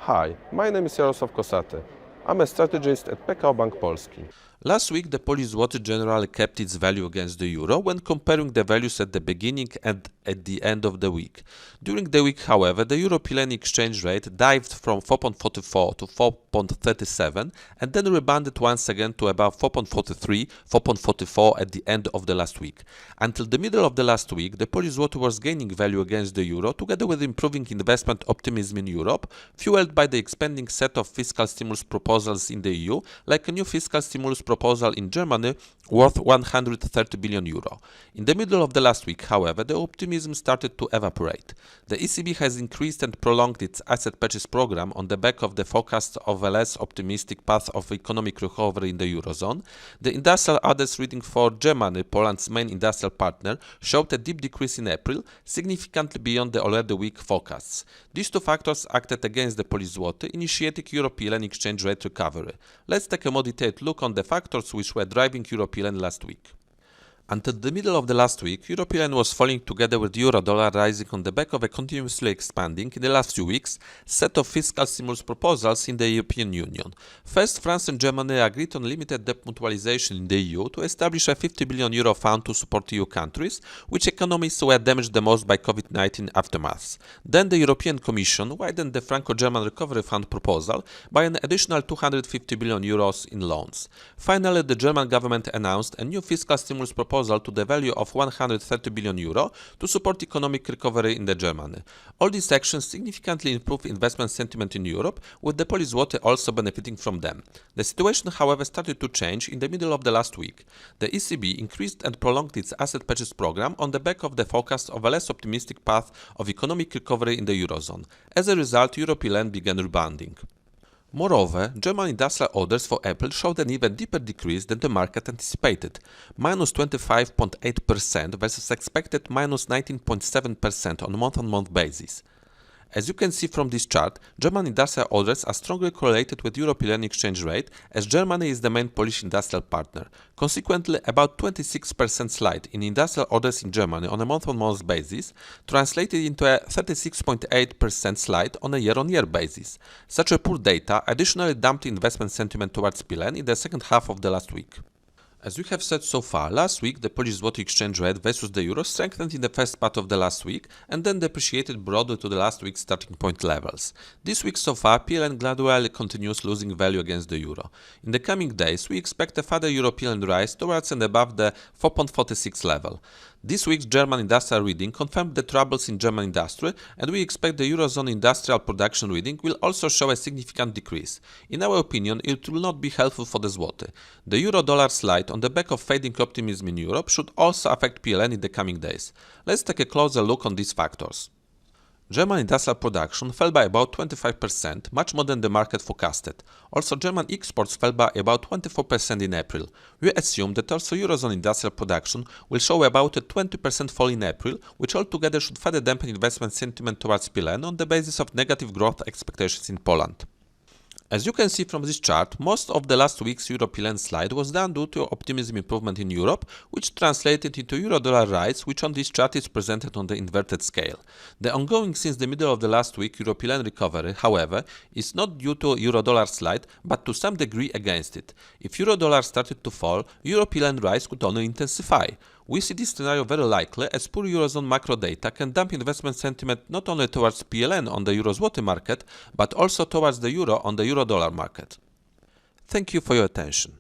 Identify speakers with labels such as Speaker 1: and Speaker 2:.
Speaker 1: Hi, my name is Jarosław. I'm a strategist at PKO Bank Polski.
Speaker 2: Last week, the Polish zloty generally kept its value against the euro when comparing the values at the beginning and at the end of the week. During the week, however, the euro-PLN exchange rate dived from 4.44 to 4.37 and then rebounded once again to about 4.43, 4.44 at the end of the last week. Until the middle of the last week, the Polish zloty was gaining value against the euro together with improving investment optimism in Europe, fueled by the expanding set of fiscal stimulus proposals in the EU, like a new fiscal stimulus proposal in Germany worth 130 billion euro. In the middle of the last week, however, the optimism started to evaporate. The ECB has increased and prolonged its asset purchase program on the back of the forecast of a less optimistic path of economic recovery in the eurozone. The industrial orders reading for Germany, Poland's main industrial partner, showed a deep decrease in April, significantly beyond the already weak forecasts. These two factors acted against the Polish zloty, initiating euro-PLN exchange rate recovery. Let's take a more detailed look on the factors which were driving euro-PLN last week. Until the middle of the last week, euro-PLN was falling together with euro-dollar rising on the back of a continuously expanding, in the last few weeks, set of fiscal stimulus proposals in the European Union. First, France and Germany agreed on limited debt mutualization in the EU to establish a 50 billion euro fund to support EU countries, which economies were damaged the most by COVID-19 aftermaths. Then the European Commission widened the Franco-German Recovery Fund proposal by an additional 250 billion euros in loans. Finally, the German government announced a new fiscal stimulus proposal to the value of 130 billion euro to support economic recovery in Germany. All these actions significantly improve investment sentiment in Europe, with the Polish zloty also benefiting from them. The situation, however, started to change in the middle of the last week. The ECB increased and prolonged its asset purchase program on the back of the forecast of a less optimistic path of economic recovery in the eurozone. As a result, euro-PLN began rebounding. Moreover, German industrial orders for April showed an even deeper decrease than the market anticipated, minus 25.8% versus expected minus 19.7% on a month-on-month basis. As you can see from this chart, German industrial orders are strongly correlated with euro-PLN exchange rate, as Germany is the main Polish industrial partner. Consequently, about 26% slide in industrial orders in Germany on a month-on-month basis translated into a 36.8% slide on a year-on-year basis. Such a poor data additionally damped investment sentiment towards PLN in the second half of the last week. As we have said so far, last week the Polish zloty exchange rate versus the euro strengthened in the first part of the last week and then depreciated broadly to the last week's starting point levels. This week so far, PLN gradually continues losing value against the euro. In the coming days, we expect a further euro-PLN rise towards and above the 4.46 level. This week's German industrial reading confirmed the troubles in German industry, and we expect the Eurozone industrial production reading will also show a significant decrease. In our opinion, it will not be helpful for the zloty. The euro-dollar slide on the back of fading optimism in Europe should also affect PLN in the coming days. Let's take a closer look on these factors. German industrial production fell by about 25%, much more than the market forecasted. Also, German exports fell by about 24% in April. We assume that also Eurozone industrial production will show about a 20% fall in April, which altogether should further dampen investment sentiment towards PLN on the basis of negative growth expectations in Poland. As you can see from this chart, most of the last week's euro-PLN slide was done due to optimism improvement in Europe, which translated into euro-dollar rise, which on this chart is presented on the inverted scale. The ongoing since the middle of the last week euro-PLN recovery, however, is not due to euro-dollar slide, but to some degree against it. If euro-dollar started to fall, euro-PLN rise could only intensify. We see this scenario very likely, as poor Eurozone macro data can damp investment sentiment not only towards PLN on the euro-zloty market, but also towards the euro on the euro-dollar market. Thank you for your attention.